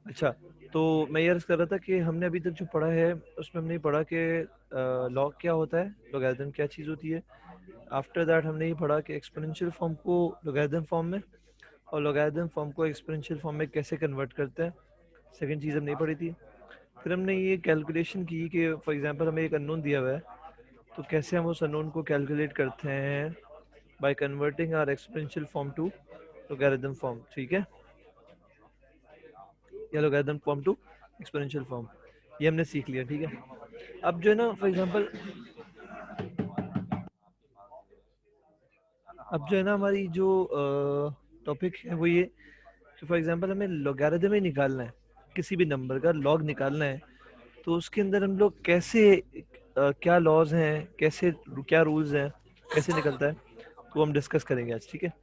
अच्छा, तो मैं ये अर्ज कर रहा था कि हमने अभी तक जो पढ़ा है उसमें हमने पढ़ा कि लॉग क्या होता है, लोगैरिथम क्या चीज़ होती है। आफ्टर दैट हमने ये पढ़ा कि एक्सपोनेंशियल फॉर्म को लोगैरिथम फॉर्म में और लोगैरिथम फॉर्म को एक्सपोनेंशियल फॉर्म में कैसे कन्वर्ट करते हैं। सेकंड चीज़ हमने पढ़ी थी। फिर हमने ये कैलकुलेशन की कि फॉर एग्जांपल हमें एक अननोन दिया हुआ है, तो कैसे हम उस अननोन को कैलकुलेट करते हैं by converting our exponential form to logarithm form. ठीक है, या logarithm form to exponential form, ये हमने सीख लिया। ठीक है, अब जो है ना फॉर एग्जांपल, अब जो है ना हमारी जो टॉपिक है वो ये कि फॉर एग्जांपल हमें लोगैरिथम ही निकालना है, किसी भी नंबर का लॉग निकालना है, तो उसके अंदर हम लोग कैसे क्या लॉज हैं, कैसे क्या रूल्स हैं, कैसे निकलता है, तो हम डिस्कस करेंगे आज। ठीक है,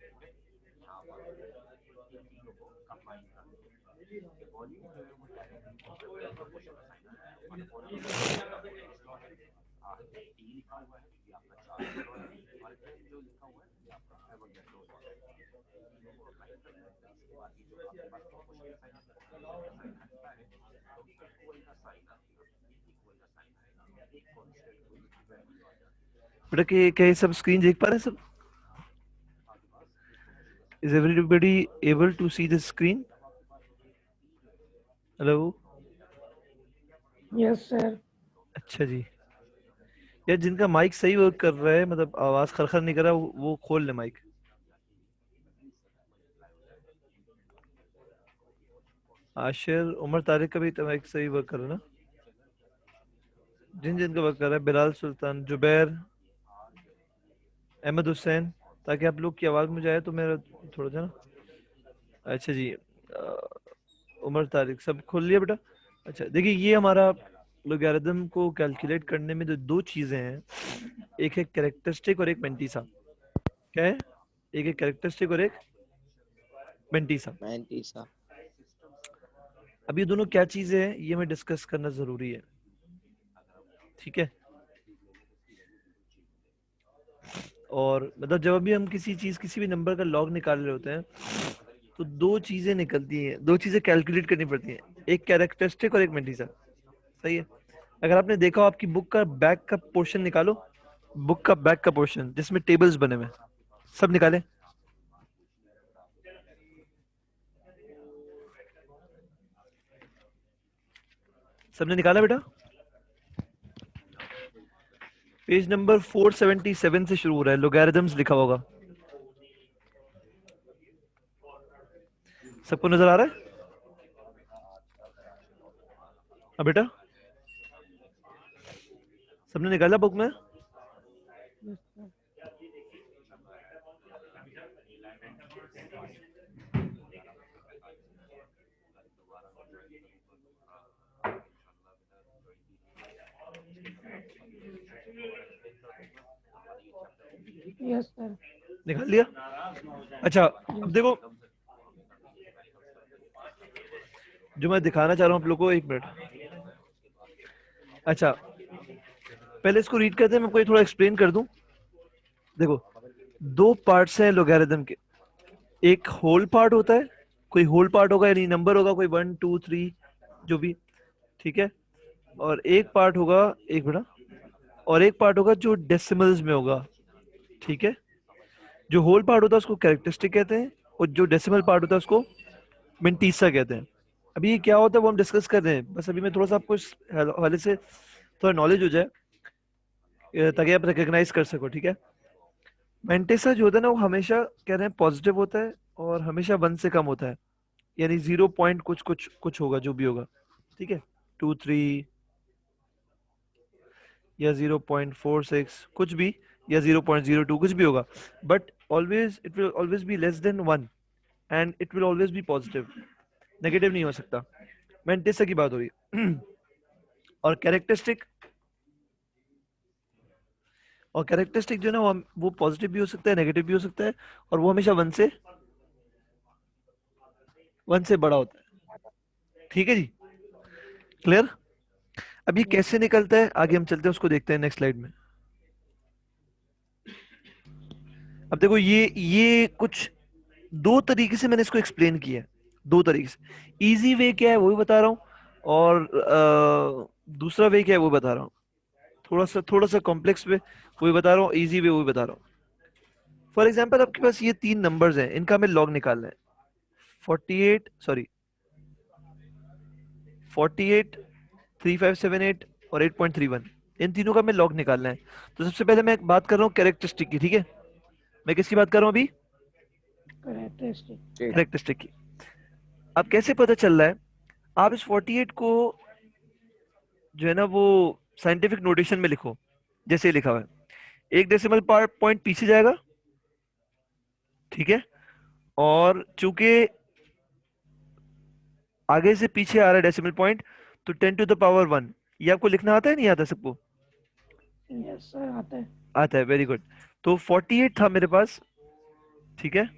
बेटा कि क्या ये सब स्क्रीन देख पा रहे हैं सब? Is everybody able to see this screen? Hello? Yes sir. अच्छा जी, यार जिनका माइक सही वर्क कर रहा है, मतलब आवाज खरखर नहीं कर रहा, वो खोल ले माइक। आशिर, उमर तारिक का भी तो माइक सही वर्क कर रहा है ना? जिन जिनका वर्क कर रहा है, बिलाल सुल्तान, जुबैर, अहमद हुसैन, ताकि आप लोग की आवाज मुझे आए तो मेरा थोड़ा सा ना। अच्छा जी, उमर तारिक सब खोल लिया बेटा। अच्छा देखिए, ये हमारा लोगैरिथम को कैलकुलेट करने में जो दो चीजें हैं, एक है कैरेक्टरिस्टिक और एक मेंटीसा। क्या है? एक है कैरेक्टरिस्टिक और एक मेंटीसा। 90 अब ये दोनों क्या चीजें हैं, ये हमें डिस्कस करना जरूरी है। ठीक है, और मतलब जब भी हम किसी चीज, किसी भी नंबर का लॉग निकाल रहे होते हैं, तो दो चीजें निकलती हैं, दो चीजें कैलकुलेट करनी पड़ती हैं, एक कैरेक्टरिस्टिक और एक मेंटीसा। सही है? अगर आपने देखा हो, आपकी बुक का बैक का पोर्शन निकालो, बुक का बैक का पोर्शन जिसमें टेबल्स बने हुए हैं, सब निकाले। सबने निकाला बेटा? पेज नंबर 477 से शुरू हो रहा है, लोगैरिथम्स लिखा होगा, सबको नजर आ रहा है? हाँ बेटा, सबने निकाला बुक में? Yes sir. Yes sir. निकाल लिया? अच्छा, अब यस। देखो जो मैं दिखाना चाह रहा हूँ आप लोगों को, एक मिनट। अच्छा, पहले इसको रीड करते हैं, मैं आपको ये थोड़ा एक्सप्लेन कर दूं। देखो, दो पार्ट्स हैं लोगैरिथम के। एक होल पार्ट होता है, कोई होल पार्ट होगा यानी नंबर होगा कोई 1 2 3 जो भी। ठीक है, और एक पार्ट होगा, एक मिनट, और एक पार्ट होगा जो डेसिमल्स में होगा। ठीक है, जो होल पार्ट होता है उसको कैरेक्टरिस्टिक कहते हैं, और जो डेसिमल पार्ट होता है उसको मिंटीसा कहते हैं। अभी ये क्या होता है वो हम डिस्कस कर रहे हैं, बस अभी मैं थोड़ा सा आपको इस हवाले से थोड़ा नॉलेज हो जाए, ताकि आप रिकग्नाइज कर सको। ठीक है, मेंटेसा जो होता है ना, वो हमेशा कह रहे हैं पॉजिटिव होता है, और हमेशा 1 से कम होता है, यानी 0 पॉइंट कुछ कुछ कुछ होगा जो भी होगा। ठीक है, 2 3 या 0.46 कुछ भी, या 0.02 कुछ भी होगा, but always it will always be less than 1, and it will always be positive, negative नहीं हो सकता। मेंटेसा की बात हो रही है। और कैरेक्टरिस्टिक, और कैरेक्टरिस्टिक जो है ना, वो पॉजिटिव भी हो सकता है, नेगेटिव भी हो सकता है, और वो हमेशा 1 से बड़ा होता है। ठीक है जी, क्लियर? अब ये यस कैसे सर। निकलता है, आगे हम चलते हैं, उसको देखते हैं नेक्स्ट स्लाइड में। अब देखो, ये कुछ दो तरीके से मैंने इसको एक्सप्लेन किया है। दो तरीके से। इजी वे क्या है वो भी बता रहा हूँ, और दूसरा वे क्या है वो बता रहा हूँ। थोड़ा सा कॉम्प्लेक्स वे वो भी बता रहा हूँ, इजी वे वो भी बता रहा हूँ। फॉर एग्जाम्पल आपके पास ये तीन नंबर्स हैं, इनका हमें लॉग निकालना है। 48 सॉरी 48, 3578 और 8.31, इन तीनों का हमें लॉग निकालना है। तो सबसे पहले मैं बात कर रहा हूँ कैरेक्टरिस्टिक की, ठीक है। मैं किसकी बात कर रहा हूँ अभी? करेक्टरिस्टिक। कैरेक्टरिस्टिक की। अब कैसे पता चल रहा है? आप इस 48 को जो है ना वो साइंटिफिक नोटेशन में लिखो, जैसे लिखा हुआ है। एक डेसिमल पॉइंट पीछे जाएगा, ठीक है। और चूंकि आगे से पीछे आ रहा है डेसिमल पॉइंट, तो 10⁻1। ये आपको लिखना आता है नहीं आता सबको? यस सर, आता है। आता है, वेरी गुड। तो 48 था मेरे पास, ठीक है।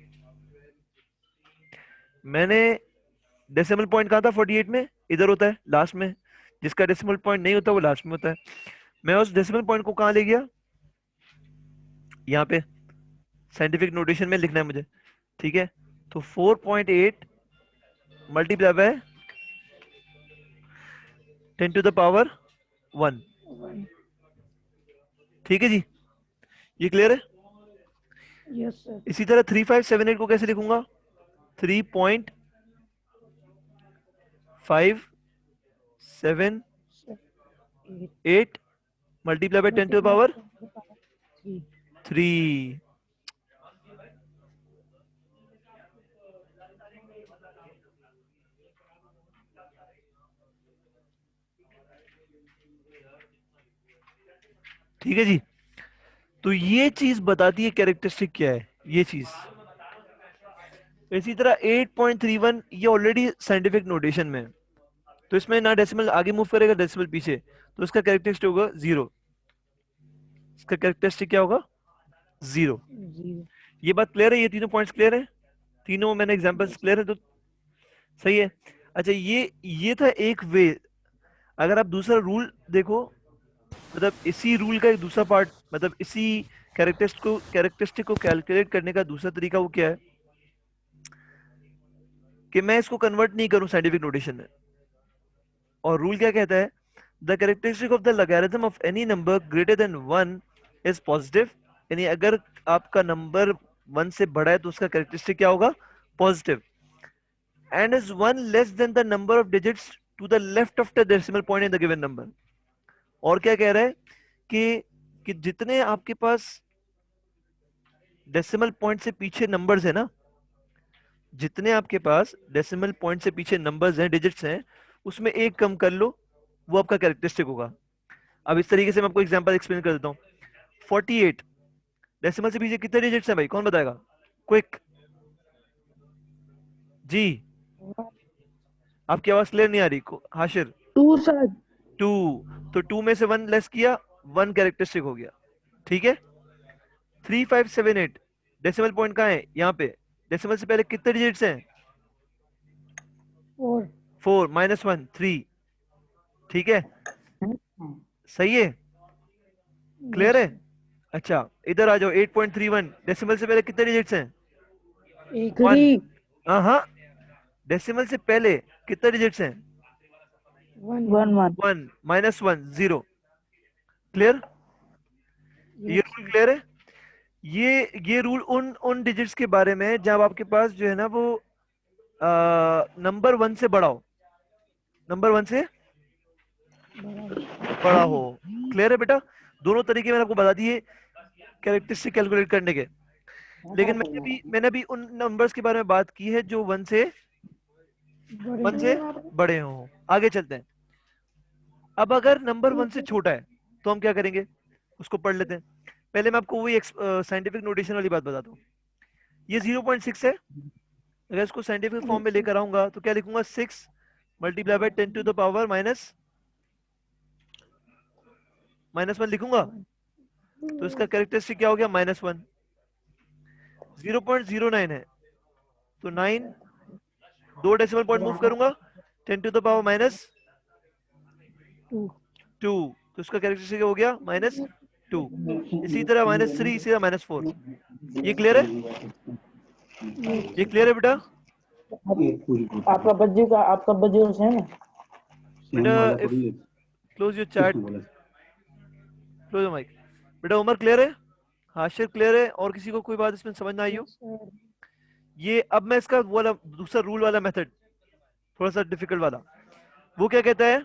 मैंने डेसिमल पॉइंट कहा था 48 में? इधर होता है लास्ट में। जिसका डेसिमल पॉइंट नहीं होता वो लास्ट में होता है। मैं उस डेसिमल पॉइंट को कहाँ ले गया? यहाँ पे साइंटिफिक नोटेशन में लिखना है मुझे, ठीक है। तो 4.8 मल्टीप्लाई बाय 10⁻1, वन। ठीक है जी। ये क्लियर है? Yes sir. इसी तरह 3578 को कैसे लिखूंगा? 3.578 at multiply by ten to the multiply power 3। 3। ठीक है जी। तो ये चीज बताती है कैरेक्टरिस्टिक क्या है, ये चीज। इसी तरह 8.31 ये ऑलरेडी साइंटिफिक नोटेशन में है, तो इसमें ना डेसिमल आगे मूव करेगा डेसिमल पीछे, तो इसका कैरेक्टरिस्टिक होगा 0। इसका कैरेक्टरिस्टिक क्या होगा? 0। जीरो। ये बात क्लियर है? ये तीनों पॉइंट्स क्लियर है? तीनों मैंने एग्जांपल्स यस क्लियर है तो सही है। अच्छा, ये था एक वे। अगर आप दूसरा रूल देखो, मतलब इसी रूल का एक दूसरा पार्ट, मतलब इसी कैरेक्टरिस्टिक को कैलकुलेट करने का दूसरा तरीका वो क्या है कि मैं इसको कन्वर्ट नहीं करूं साइंटिफिक नोटेशन में। और रूल क्या कहता है? The characteristic of the logarithm of any number greater than 1 is positive. यानी अगर आपका नंबर 1 से बड़ा है तो उसका कैरेक्टरिस्टिक क्या होगा? Positive. And is 1 less than the number of digits to the left of the decimal point in the given number. और क्या कह रहा है कि जितने आपके पास डेसिमल पॉइंट से पीछे नंबर्स है ना, जितने आपके पास डेसिमल पॉइंट से पीछे नंबर्स हैं, डिजिट्स हैं, उसमें एक कम कर लो, वो आपका कैरेक्टरिस्टिक होगा। अब इस तरीके से मैं आपको एग्जांपल एक्सप्लेन कर देता हूँ। 48 डेसिमल से पीछे कितने डिजिट्स हैं भाई, कौन बताएगा? क्विक जी। आपकी आवाज क्लियर नहीं आ रही हाशिर। To sir. 2। तो 2 में से 1 लेस किया, 1 कैरेक्टरिस्टिक हो गया, ठीक है। 3578 डेसिमल पॉइंट कहाँ है? यहाँ पे। डेसिमल से पहले कितने डिजिट्स हैं? फोर। 4 -1 3, ठीक है। सही है? क्लियर यस है? सर। अच्छा, इधर आ जाओ। 8.31 डेसिमल से पहले कितने डिजिट्स हैं? एक। 1। थ्री। हाँ, डेसिमल से पहले कितने डिजिट्स हैं? वन। वन। वन। 1 -1 0। क्लियर? ये यस रूल सर। क्लियर है? ये रूल उन उन डिजिट्स के बारे में है जब आपके पास जो है ना वो नंबर 1 से बड़ा हो, नंबर 1 से बराबर। बड़ा हो। क्लियर है बेटा? दोनों तरीके मैंने आपको बता दिए कैरेक्टरिस्टिक कैलकुलेट करने के। लेकिन मैंने भी उन नंबर्स के बारे में बात की है जो 1 से बड़े 1 से हैं। बड़े हों। आगे चलते हैं। अब अगर नंबर 1 से छोटा है तो हम क्या करेंगे, उसको पढ़ लेते हैं। पहले मैं आपको वही साइंटिफिक नोटेशन वाली बात बताता हूँ। ये 0.6 है। अगर इसको साइंटिफिक फॉर्म में लेकर आऊंगा तो क्या लिखूंगा? 6 मल्टीप्लाई बाय 10⁻⁻1 -1 लिखूंगा। तो इसका कैरेक्टरिस्टिक क्या हो गया? -1। 0.09 है, तो 9, 2 डेसिमल पॉइंट मूव करूंगा, 10⁻⁻2। टू। तो इसका कैरेक्टरिस्टिक हो गया -2। इसी तरह -3, इसी तरह -4। ये क्लियर है? ये क्लियर है बेटा? आपका बज्जू का आपका बज्जू से है ना? बेटा if close your chat, close your mic. बेटा उमर क्लियर है, हाशिर क्लियर है, और किसी को कोई बात इसमें समझ ना आई हो? Yes sir. ये अब मैं इसका वो वाला दूसरा रूल वाला मेथड, थोड़ा सा डिफिकल्ट वाला, वो क्या कहता है?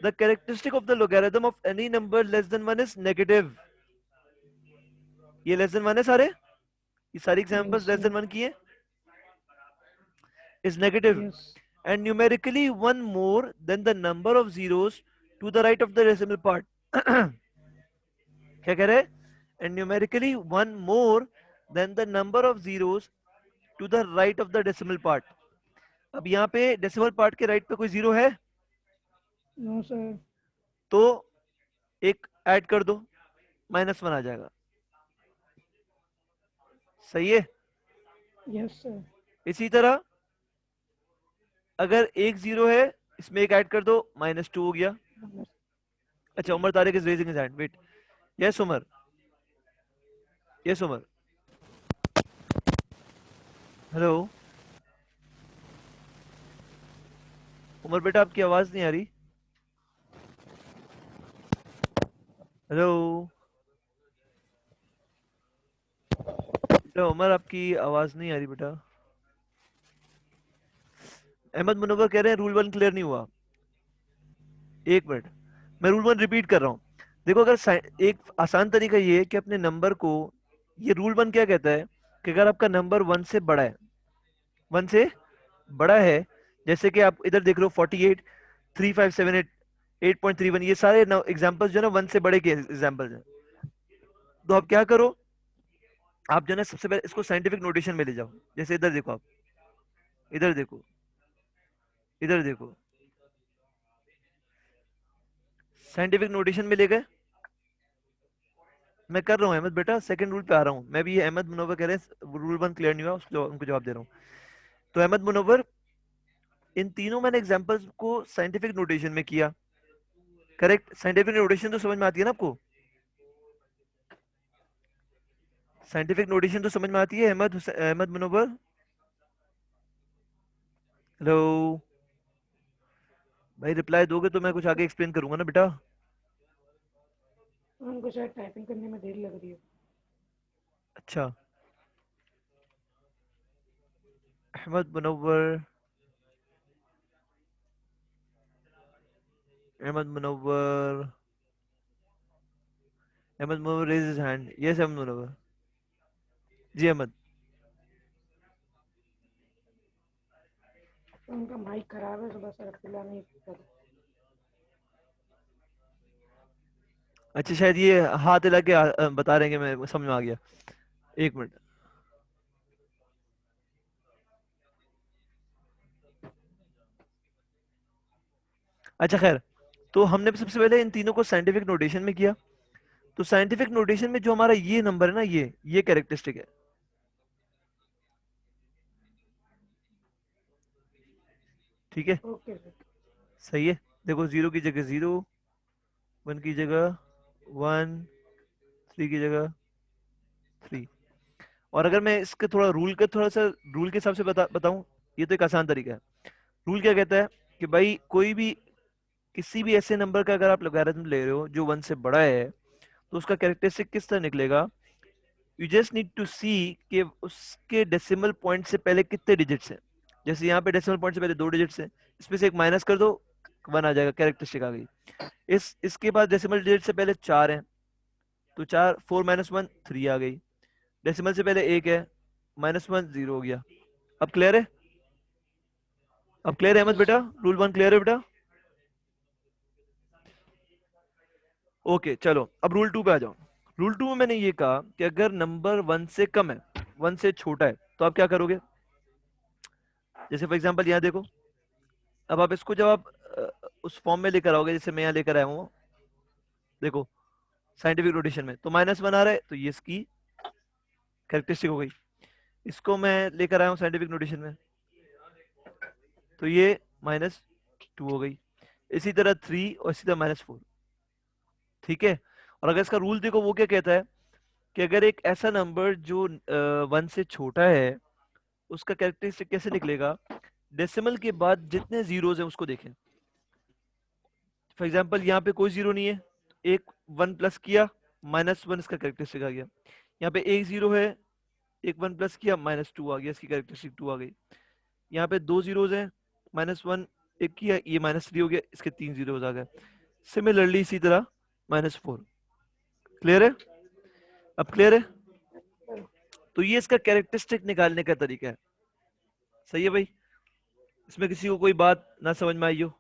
The characteristic of the logarithm of any number less than 1 is negative. ये लेस देन 1 है सारे, ये सारी examples yes less sir. Than 1 की है, is negative yes. and numerically one more than the number of zeros to the right of the decimal part. क्या कह रहे हैं? And numerically one more than the number of zeros to the right of the decimal part. अब यहाँ पे decimal part के right पे कोई जीरो है नो सर। तो एक ऐड कर दो, -1 आ जाएगा। सही है? Yes sir. इसी तरह अगर एक जीरो है, इसमें एक ऐड कर दो, -2 हो गया। अच्छा, Umar Tariq is raising his hand, wait. Yes Umar, yes Umar, hello Umar बेटा, आपकी आवाज नहीं आ रही। हेलो बेटा उमर, आपकी आवाज नहीं आ रही बेटा। अहमद मुनव्वर कह रहे हैं रूल 1 क्लियर नहीं हुआ। एक मिनट, मैं रूल 1 रिपीट कर रहा हूँ। देखो, अगर एक आसान तरीका ये है कि अपने नंबर को, ये रूल 1 क्या कहता है कि अगर आपका नंबर 1 से बड़ा है, 1 से बड़ा है, जैसे कि आप इधर देख रहे हो 48, 3578, 8.31, ये सारे एग्जांपल्स जो है ना 1 से बड़े के एग्जांपल्स हैं। तो आप क्या करो, आप जो है ना सबसे पहले इसको साइंटिफिक नोटेशन में ले जाओ। जैसे इधर देखो, आप इधर देखो, इधर देखो, साइंटिफिक नोटेशन में ले गए। मैं कर रहा हूँ अहमद बेटा, सेकंड रूल पे आ रहा हूँ मैं भी। अहमद मुनव्वर कह रहे हैं रूल 1 क्लियर नहीं हुआ, उसको उनको जवाब दे रहा हूँ। तो अहमद मुनव्वर, इन तीनों मैंने एग्जांपल्स को साइंटिफिक नोटेशन में किया, करेक्ट? साइंटिफिक नोटेशन तो समझ में आती है ना आपको? साइंटिफिक नोटेशन तो समझ में आती है अहमद मुनव्वर? हेलो भाई, रिप्लाई दोगे तो मैं कुछ आगे एक्सप्लेन करूंगा ना बेटा। उनको शायद टाइपिंग करने में देर लग रही है। अच्छा, Ahmad Munawwar, Ahmad Munawwar, Ahmad Munawwar raise his hand. Yes Ahmad Munawwar, जी अहमद। उनका माइक खराब है, थोड़ा सा रखला नहीं कर। अच्छा, शायद ये हाथ हिला के बता रहे हैं कि मैं समझ में आ गया। एक मिनट। अच्छा खैर, तो हमने सबसे पहले इन तीनों को साइंटिफिक नोटेशन में किया। तो साइंटिफिक नोटेशन में जो हमारा ये नंबर है ना, ये कैरेक्टरिस्टिक है, ठीक है? Okay sir. सही है? देखो, 0 की जगह 0, 1 की जगह 1, 3 की जगह 3। और अगर मैं इसके थोड़ा सा रूल के हिसाब से बताऊं, ये तो एक आसान तरीका है। रूल क्या कहता है कि भाई कोई भी, किसी भी ऐसे नंबर का अगर आप लॉगरिथम ले रहे हो जो 1 से बड़ा है, तो उसका कैरेक्टरिस्टिक किस तरह निकलेगा? यू जस्ट नीड टू सी कि उसके डेसिमल पॉइंट से पहले कितने डिजिट्स हैं। जैसे यहाँ पे डेसिमल पॉइंट से पहले 2 डिजिट्स हैं, इसमें से एक माइनस कर दो, 1 आ जाएगा, कैरेक्टरिस्टिक आ गई। इसके बाद डेसिमल डिजिट से पहले 4 हैं, तो 4, 4 - 1 3 आ गई। डेसिमल से पहले 1 है, -1 0 हो गया। अब क्लियर है? अब क्लियर है अहमद यस बेटा? सर। रूल 1 क्लियर है बेटा? ओके चलो, अब रूल 2 पे आ जाओ। रूल 2 में मैंने ये कहा कि अगर नंबर 1 से कम है, 1 से छोटा है, तो आप क्या करोगे? जैसे फॉर एग्जांपल यहाँ देखो, अब आप इसको जब आप उस फॉर्म में लेकर आओगे जैसे मैं यहाँ लेकर आया हूँ, देखो साइंटिफिक नोटेशन में, तो -1 आ रहा है, तो ये इसकी कैरेक्टरिस्टिक हो गई। इसको मैं लेकर आया हूँ साइंटिफिक नोटेशन में, तो ये -2 हो गई। इसी तरह 3 और इसी तरह -4, ठीक है? और अगर इसका रूल देखो, वो क्या कहता है कि अगर एक ऐसा नंबर जो 1 से छोटा है, उसका कैरेक्टरिस्टिक कैसे निकलेगा, डेसिमल के बाद जितने जीरोज हैं उसको देखें। फॉर एग्जांपल यहाँ पे कोई जीरो नहीं है, एक वन प्लस किया, -1 इसका कैरेक्टरिस्टिक आ गया। यहाँ पे एक जीरो है, एक वन प्लस किया, -2 आ गया, इसकी कैरेक्टरिस्टिक 2 आ गई। यहाँ पे दो जीरोज हैं, -1 एक किया, ये -3 हो गया, इसके 3 जीरोज आ गए। सिमिलरली इसी तरह -4। क्लियर है? अब क्लियर है? तो ये इसका कैरेक्टरिस्टिक निकालने का तरीका है। सही है भाई? इसमें किसी को कोई बात ना समझ में आई हो?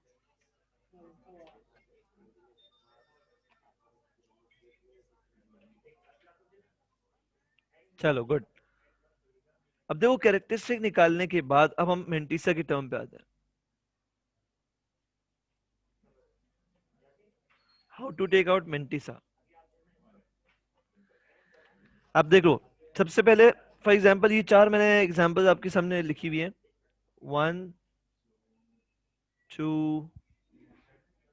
चलो गुड। अब देखो कैरेक्टरिस्टिक निकालने के बाद अब हम मेंटिसा की टर्म पे आते हैं। How to take out mantissa. अब देख लो, सबसे पहले फॉर एग्जांपल ये चार मैंने एग्जांपल्स आपके सामने लिखी हुई हैं, 1 2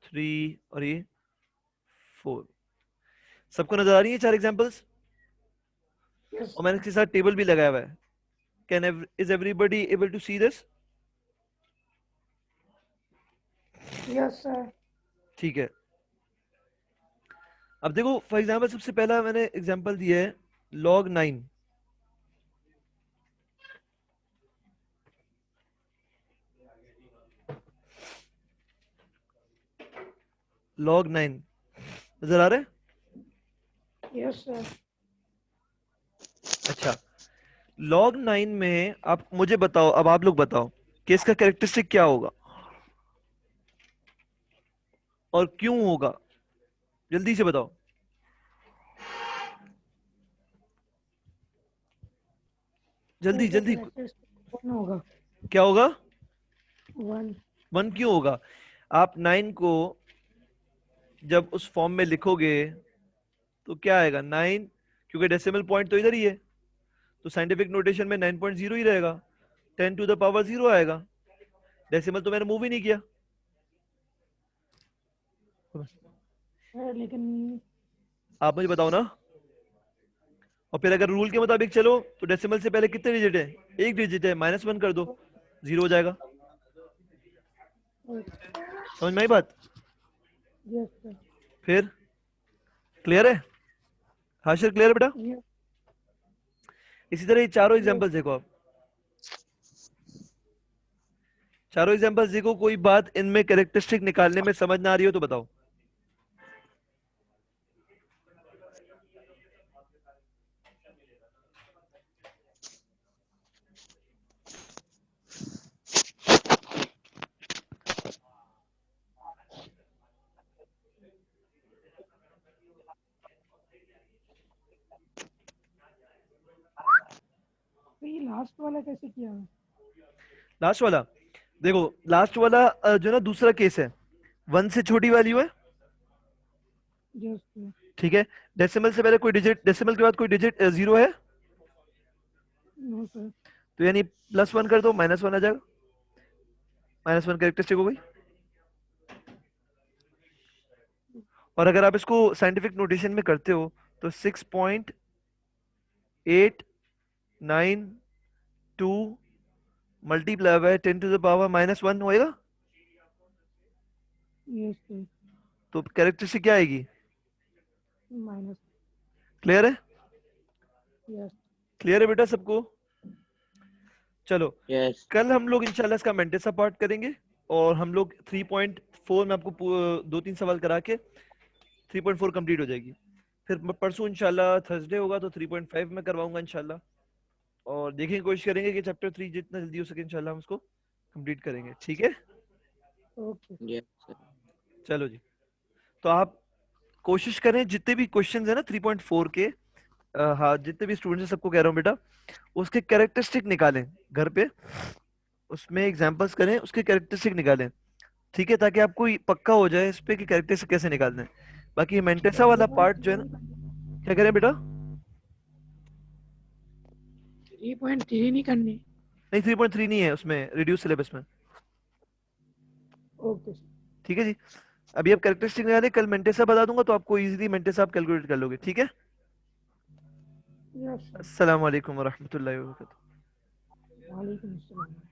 3 और ये 4। सबको नजर आ रही है चार एग्जांपल्स? यस और मैंने इसके साथ टेबल भी लगाया हुआ है। Is everybody able to see this? Yes sir. ठीक है। अब देखो फॉर एग्जांपल सबसे पहला मैंने एग्जांपल दिया है log 9। log 9 नजर आ रहा है? Yes sir. अच्छा, log 9 में आप मुझे बताओ, अब आप लोग बताओ कि इसका कैरेक्टरिस्टिक क्या होगा और क्यों होगा, जल्दी से बताओ, जल्दी इसका जल्दी। कैरेक्टरिस्टिक 1 होगा। क्या होगा? 1। 1 क्यों होगा? आप 9 को जब उस फॉर्म में लिखोगे तो क्या आएगा 9, क्योंकि डेसिमल पॉइंट तो इधर ही है, तो साइंटिफिक नोटेशन में 9.0 ही रहेगा, 10 टू द पावर 0 आएगा। डेसिमल तो मैंने मूव ही नहीं किया। सर लेकिन आप मुझे बताओ ना। और फिर अगर रूल के मुताबिक चलो तो डेसिमल से पहले कितने डिजिट है? एक डिजिट है, -1 कर दो, 0 हो जाएगा। समझ में आई बात? Yes sir. फिर क्लियर है? हाशिर क्लियर है बेटा? यस इसी तरह ये चारों यस। एग्जांपल्स देखो आप, चारों एग्जांपल्स देखो, कोई बात इनमें कैरेक्टरिस्टिक निकालने में समझ ना आ रही हो तो बताओ। तो ये लास्ट वाला कैसे किया है? लास्ट वाला देखो, लास्ट वाला जो ना दूसरा केस है, 1 से छोटी वैल्यू है, यस सर। ठीक है। डेसिमल से पहले कोई डिजिट, डेसिमल के बाद कोई डिजिट 0 है, नो सर। तो यानी +1 कर दो, -1 आ जाएगा, -1 कैरेक्टरिस्टिक हो गई। और अगर आप इसको साइंटिफिक नोटेशन में करते हो तो 6.892 multiply by 10 to the power -1 होएगा। Yes sir. तो कैरेक्टरिस्टिक क्या आएगी? माइनस। क्लियर है? यस। क्लियर है बेटा सबको? चलो, यस कल हम लोग इंशाल्लाह इसका मेंटेसा पार्ट करेंगे, और हम लोग 3.4 में आपको 2-3 सवाल करा के 3.4 कंप्लीट हो जाएगी। फिर परसों इंशाल्लाह थर्सडे होगा तो 3.5 में करवाऊंगा इंशाल्लाह। और देखेंगे, कोशिश करेंगे कि चैप्टर 3 जितना जल्दी हो सके इंशाल्लाह हम उसको कंप्लीट करेंगे, ठीक है? ओके। यस चलो जी, तो आप कोशिश करें जितने भी क्वेश्चंस है ना 3.4 के, हाँ जितने भी स्टूडेंट्स हैं सबको कह रहा हूँ बेटा, उसके कैरेक्टरिस्टिक निकालें घर पे, उसमें एग्जांपल्स करें, उसके कैरेक्टरिस्टिक निकालें, ठीक है, ताकि आपको ये पक्का हो जाए इस पे कि कैरेक्टरिस्टिक कैसे निकालना है। बाकी ये मेंटेसा वाला पार्ट जो है ना, क्या करें बेटा? 3.3 नहीं करनी। नहीं 3.3 नहीं है उसमें, रिड्यूस सिलेबस में, ओके सर। ठीक है जी। अभी आप कैरेक्टरिस्टिक निकालें, कल मेंटेसा बता दूंगा तो आपको इजीली मेंटेसा आप कैलकुलेट कर लोगे, ठीक है? Yes sir. अस्सलाम वालेकुम वरहमतुल्लाहि वबरकातुहू। वालेकुम अस्सलाम।